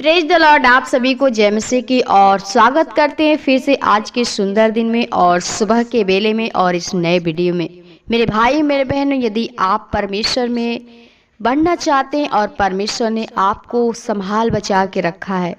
Praise the Lord. आप सभी को जय मसीह की और स्वागत करते हैं फिर से आज के सुंदर दिन में और सुबह के बेले में और इस नए वीडियो में। मेरे भाई मेरे बहन, यदि आप परमेश्वर में बढ़ना चाहते हैं और परमेश्वर ने आपको संभाल बचा के रखा है,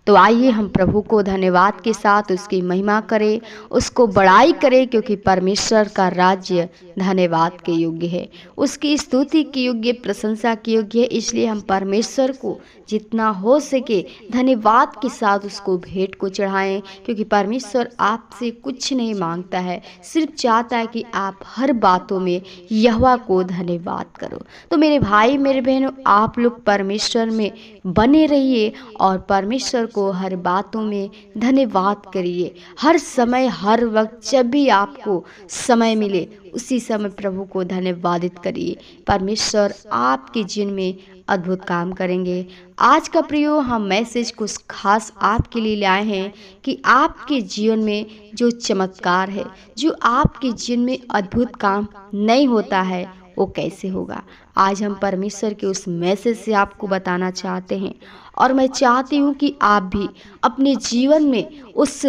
तो आइए हम प्रभु को धन्यवाद के साथ उसकी महिमा करें, उसको बड़ाई करें, क्योंकि परमेश्वर का राज्य धन्यवाद के योग्य है, उसकी स्तुति के योग्य, प्रशंसा के योग्य है। इसलिए हम परमेश्वर को जितना हो सके धन्यवाद के साथ उसको भेंट को चढ़ाएं, क्योंकि परमेश्वर आपसे कुछ नहीं मांगता है, सिर्फ चाहता है कि आप हर बातों में यहोवा को धन्यवाद करो। तो मेरे भाई मेरे बहनों, आप लोग परमेश्वर में बने रहिए और परमेश्वर को हर बातों में धन्यवाद करिए। हर समय हर वक्त जब भी आपको समय मिले उसी समय प्रभु को धन्यवादित करिए। परमेश्वर आपके जीवन में अद्भुत काम करेंगे। आज का प्रियो हम मैसेज कुछ खास आपके लिए लाए हैं कि आपके जीवन में जो चमत्कार है, जो आपके जीवन में अद्भुत काम नहीं होता है, वो कैसे होगा। आज हम परमेश्वर के उस मैसेज से आपको बताना चाहते हैं और मैं चाहती हूँ कि आप भी अपने जीवन में उस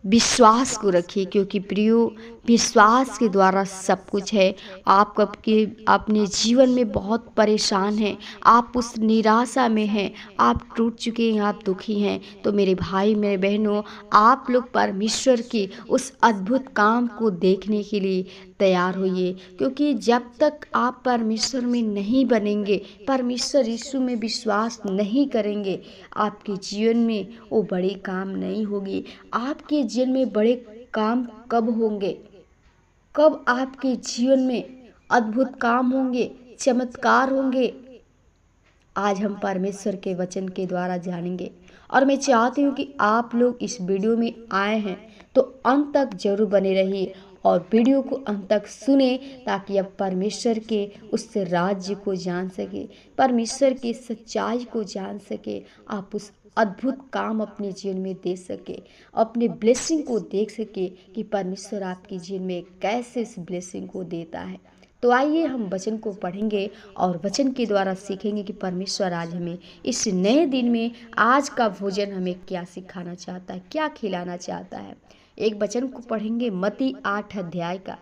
विश्वास को रखिए, क्योंकि प्रियो विश्वास के द्वारा सब कुछ है। आप अपने जीवन में बहुत परेशान हैं, आप उस निराशा में हैं, आप टूट चुके हैं, आप दुखी हैं, तो मेरे भाई मेरे बहनों, आप लोग परमेश्वर के उस अद्भुत काम को देखने के लिए तैयार होइए। क्योंकि जब तक आप परमेश्वर में नहीं बनेंगे, परमेश्वर यीशु में विश्वास नहीं करेंगे, आपके जीवन में वो बड़े काम नहीं होगी। आपके जीवन में बड़े काम कब होंगे, कब आपके जीवन में अद्भुत काम होंगे, चमत्कार होंगे, आज हम परमेश्वर के वचन के द्वारा जानेंगे। और मैं चाहती हूँ कि आप लोग इस वीडियो में आए हैं तो अंत तक जरूर बने रहिए और वीडियो को अंत तक सुने, ताकि आप परमेश्वर के उस राज्य को जान सके, परमेश्वर की सच्चाई को जान सके, आप उस अद्भुत काम अपने जीवन में दे सके, अपने ब्लेसिंग को देख सके कि परमेश्वर आपके जीवन में कैसे इस ब्लेसिंग को देता है। तो आइए हम वचन को पढ़ेंगे और वचन के द्वारा सीखेंगे कि परमेश्वर आज हमें इस नए दिन में आज का भोजन हमें क्या सिखाना चाहता है, क्या खिलाना चाहता है। एक वचन को पढ़ेंगे मत्ती 8 अध्याय का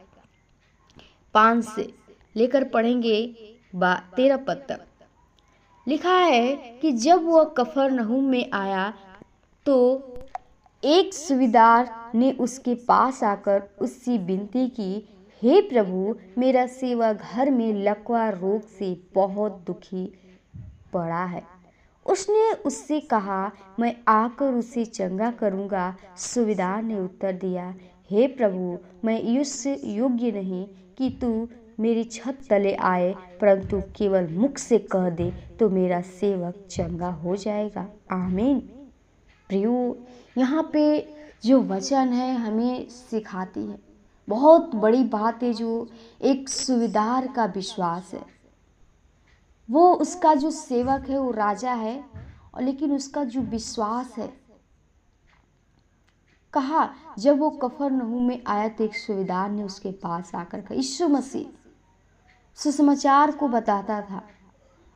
5 से लेकर पढ़ेंगे 13 पद तक। लिखा है कि जब वह कफरनहूम में आया तो एक सूबेदार ने उसके पास आकर उससे विनती की, हे प्रभु, मेरा सेवक घर में लकवा रोग से बहुत दुखी पड़ा है। उसने उससे कहा, मैं आकर उसे चंगा करूंगा। सूबेदार ने उत्तर दिया, हे प्रभु, मैं इससे योग्य नहीं कि तू मेरी छत तले आए, परंतु केवल मुख से कह दे तो मेरा सेवक चंगा हो जाएगा। आमीन। प्रियो, यहाँ पे जो वचन है हमें सिखाती है, बहुत बड़ी बात है। जो एक सूबेदार का विश्वास है, वो उसका जो सेवक है वो राजा है, और लेकिन उसका जो विश्वास है, कहा जब वो कफरनहूम में आया तो एक सूबेदार ने उसके पास आकर कहा, यीशु मसीह सुसमाचार को बताता था।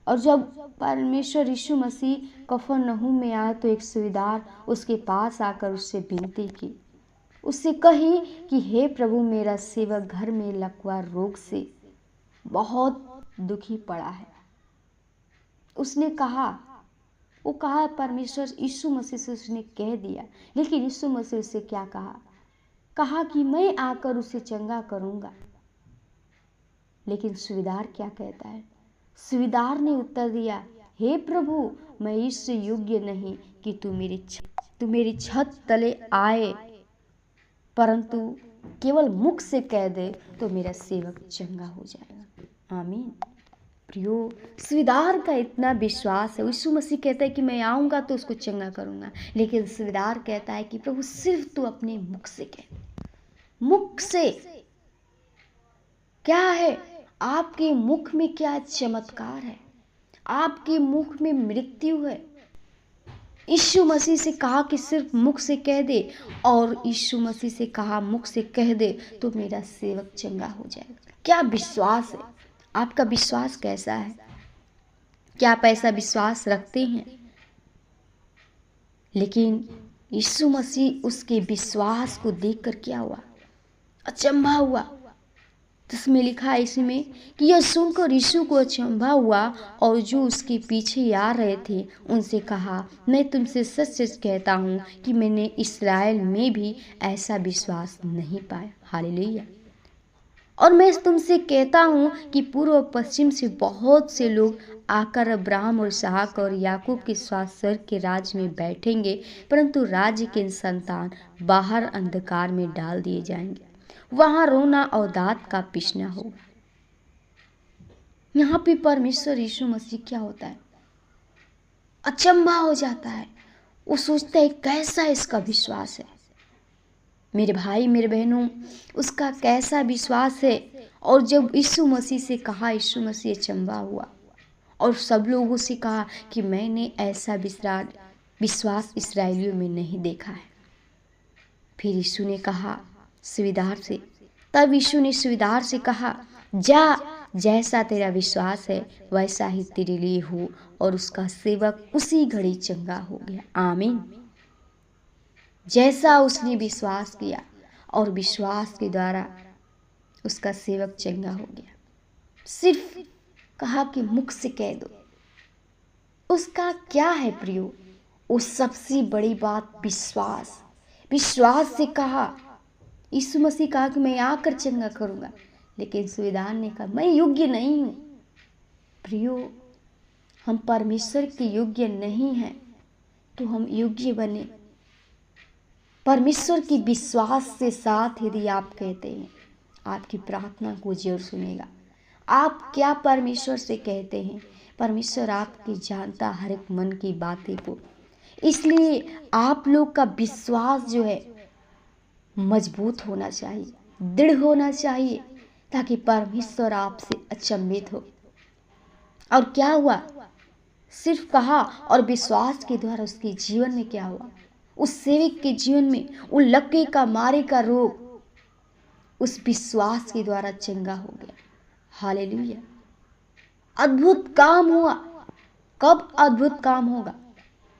और जब परमेश्वर यीशु मसीह कफरनहूम में आया तो एक सूबेदार उसके पास आकर उससे विनती की, उससे कही कि हे प्रभु, मेरा सेवक घर में लकवा रोग से बहुत दुखी पड़ा है। उसने कहा, वो कहा परमेश्वर यीशु मसीह से उसने कह दिया, लेकिन यीशु मसीह उससे क्या कहा कि मैं आकर उसे चंगा करूंगा। लेकिन सूबेदार क्या कहता है? सूबेदार ने उत्तर दिया, हे प्रभु, मैं इससे योग्य नहीं कि तू मेरी छत तले आए, परंतु केवल मुख से कह दे तो मेरा सेवक चंगा हो जाएगा। आमीन। प्रियो, सूबेदार का इतना विश्वास है। यीशु मसीह कहता है कि मैं आऊँगा तो उसको चंगा करूँगा, लेकिन सूबेदार कहता है कि प्रभु, सिर्फ तू अपने मुख से कह। मुख से क्या है? आपके मुख में क्या चमत्कार है? आपके मुख में मृत्यु है। यीशु मसीह से कहा कि सिर्फ मुख से कह दे, और यीशु मसीह से कहा मुख से कह दे तो मेरा सेवक चंगा हो जाएगा। क्या विश्वास है? आपका विश्वास कैसा है? क्या आप ऐसा विश्वास रखते हैं? लेकिन यीशु मसीह उसके विश्वास को देखकर क्या हुआ, अचंभा हुआ। तो इसमें लिखा है इसमें कि यह सुनकर यीशु को अचंभा हुआ और जो उसके पीछे आ रहे थे उनसे कहा, मैं तुमसे सच सच कहता हूँ कि मैंने इस्राएल में भी ऐसा विश्वास नहीं पाया। हालेलुया। और मैं तुमसे कहता हूँ कि पूर्व और पश्चिम से बहुत से लोग आकर अब्राहम और इसहाक और याकूब के साथ स्वर्ग के राज्य में बैठेंगे, परंतु राज्य के संतान बाहर अंधकार में डाल दिए जाएंगे, वहां रोना और दांत का पिसना होगा। यहाँ पे परमेश्वर यीशु मसीह क्या होता है, अचंभा हो जाता है। वो सोचता है कैसा इसका विश्वास है। मेरे भाई मेरे बहनों, उसका कैसा विश्वास है। और जब यीशु मसीह से कहा, यीशु मसीह अचंभा हुआ और सब लोगों से कहा कि मैंने ऐसा विश्वास इस्राएलियों में नहीं देखा है। फिर यीशु ने कहा सुबेदार से, तब यीशु ने सुबेदार से कहा, जा, जैसा तेरा विश्वास है वैसा ही तेरे लिए हो। और उसका सेवक उसी घड़ी चंगा हो गया। आमीन। जैसा उसने विश्वास किया और विश्वास के द्वारा उसका सेवक चंगा हो गया। सिर्फ कहा कि मुख से कह दो। उसका क्या है प्रियो, वो सबसे बड़ी बात विश्वास। विश्वास से कहा, यीशु मसीह कहा कि मैं आकर चंगा करूंगा, लेकिन सुबेदार ने कहा मैं योग्य नहीं हूं। प्रियो, हम परमेश्वर के योग्य नहीं हैं, तो हम योग्य बने। परमेश्वर की विश्वास से साथ यदि आप कहते हैं, आपकी प्रार्थना को जरूर सुनेगा। आप क्या परमेश्वर से कहते हैं, परमेश्वर आपकी जानता हर एक मन की बातें को। इसलिए आप लोग का विश्वास जो है मजबूत होना चाहिए, दृढ़ होना चाहिए, ताकि परमेश्वर आपसे अचंभित हो। और क्या हुआ, सिर्फ कहा और विश्वास के द्वारा उसके जीवन में क्या हुआ, उस सेवक के जीवन में वो लकवे का मारे का रोग उस विश्वास के द्वारा चंगा हो गया। हालेलुया। अद्भुत काम हुआ। कब अद्भुत काम होगा,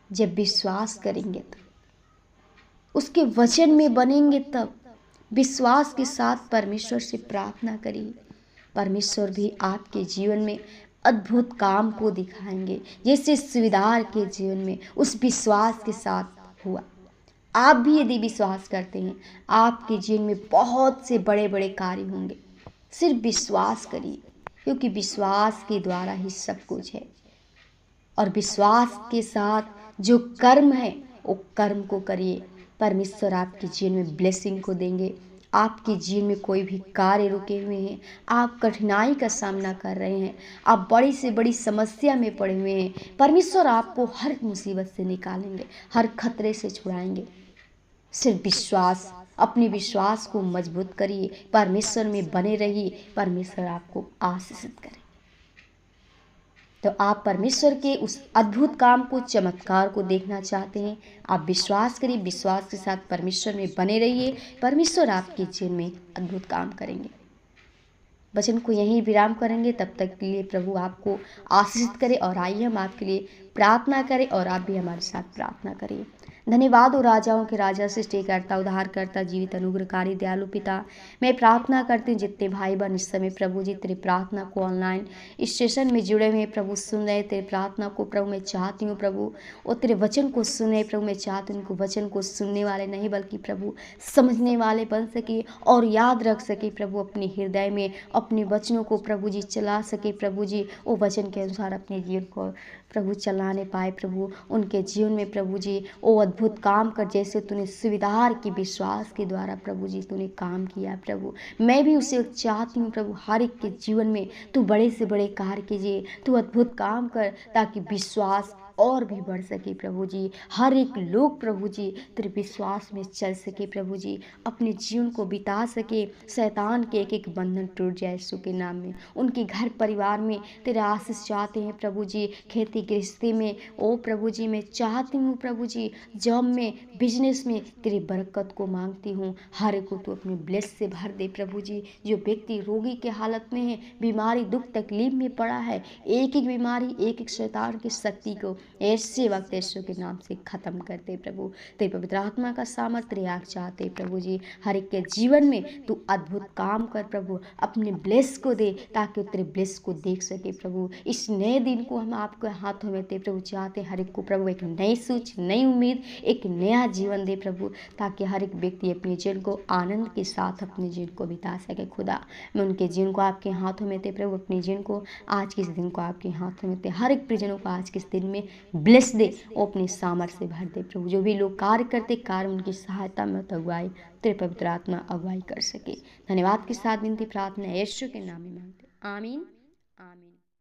जब विश्वास करेंगे, तब उसके वचन में बनेंगे, तब विश्वास के साथ परमेश्वर से प्रार्थना करिए। परमेश्वर भी आपके जीवन में अद्भुत काम को दिखाएंगे, जैसे सुबेदार के जीवन में उस विश्वास के साथ हुआ। आप भी यदि विश्वास करते हैं, आपके जीवन में बहुत से बड़े बड़े कार्य होंगे। सिर्फ विश्वास करिए, क्योंकि विश्वास के द्वारा ही सब कुछ है। और विश्वास के साथ जो कर्म है वो कर्म को करिए। परमेश्वर आपके जीवन में ब्लेसिंग को देंगे। आपके जीवन में कोई भी कार्य रुके हुए हैं, आप कठिनाई का सामना कर रहे हैं, आप बड़ी से बड़ी समस्या में पड़े हुए हैं, परमेश्वर आपको हर मुसीबत से निकालेंगे, हर खतरे से छुड़ाएंगे। सिर्फ विश्वास, अपने विश्वास को मजबूत करिए, परमेश्वर में बने रहिए, परमेश्वर आपको आशीषित करे। तो आप परमेश्वर के उस अद्भुत काम को, चमत्कार को देखना चाहते हैं, आप विश्वास करिए, विश्वास के साथ परमेश्वर में बने रहिए, परमेश्वर आपके जीवन में अद्भुत काम करेंगे। वचन को यहीं विराम करेंगे, तब तक के लिए प्रभु आपको आशीषित करे। और आइए हम आपके लिए प्रार्थना करें और आप भी हमारे साथ प्रार्थना करिए। धन्यवाद हो राजाओं के राजा, सृष्टिकर्ता, उद्धारकर्ता, जीवित अनुग्रहकारी, दयालु पिता। मैं प्रार्थना करती हूँ जितने भाई बहन इस समय प्रभु जी तेरी प्रार्थना को ऑनलाइन इस सेशन में जुड़े हुए प्रभु सुन रहे, तेरे प्रार्थना को प्रभु मैं चाहती हूँ प्रभु, और तेरे वचन को सुने प्रभु। मैं चाहती हूँ उनको वचन को सुनने वाले नहीं बल्कि प्रभु समझने वाले बन सके और याद रख सके प्रभु, अपने हृदय में अपने वचनों को प्रभु जी चला सके प्रभु जी, वो वचन के अनुसार अपने जीवन को प्रभु चलाने पाए प्रभु। उनके जीवन में प्रभु जी वो अद्भुत काम कर, जैसे तूने सुबेदार के विश्वास के द्वारा प्रभु जी तूने काम किया प्रभु। मैं भी उसे चाहती हूँ प्रभु, हर एक के जीवन में तू बड़े से बड़े कार्य कीजिए, तू अद्भुत काम कर, ताकि विश्वास और भी बढ़ सके प्रभु जी। हर एक लोग प्रभु जी तेरे विश्वास में चल सके प्रभु जी, अपने जीवन को बिता सके, शैतान के एक एक बंधन टूट जाए यीशु के नाम में। उनके घर परिवार में तेरे आशीष चाहते हैं प्रभु जी, खेती गृहस्थी में ओ प्रभु जी मैं चाहती हूँ प्रभु जी, जॉब में, बिजनेस में तेरी बरकत को मांगती हूँ। हर एक को तू अपने ब्लेस से भर दे प्रभु जी। जो व्यक्ति रोगी के हालत में है, बीमारी दुख तकलीफ में पड़ा है, एक एक बीमारी, एक एक शैतान की शक्ति को ऐसे वक्त यीशु के नाम से ख़त्म करते प्रभु। तेरे पवित्र आत्मा का सामर्थ्य रियाग चाहते प्रभु जी, हर एक के जीवन में तू अद्भुत काम कर प्रभु, अपने ब्लेस को दे ताकि वो तेरे ब्लेस को देख सके प्रभु। इस नए दिन को हम आपके हाथों में दे प्रभु, चाहते हर एक को प्रभु एक नई सोच, नई उम्मीद, एक नया जीवन दे प्रभु, ताकि हर एक व्यक्ति अपने जीवन को आनंद के साथ अपने जीवन को बिता सके खुदा। मैं उनके जीवन को आपके हाथों में दे प्रभु, अपने जीवन को आज के इस दिन को आपके हाथों में दे, हर एक प्रिजनों को आज के इस दिन में ब्लेस दे, वो अपने सामर्थ्य से भर दे प्रभु। जो भी लोग कार्य करते कार्य उनकी सहायता में अगुवाई तेरे पवित्र आत्मा अगुवाई कर सके। धन्यवाद के साथ विनती प्रार्थना यीशु के नाम में मांगते, आमीन आमीन।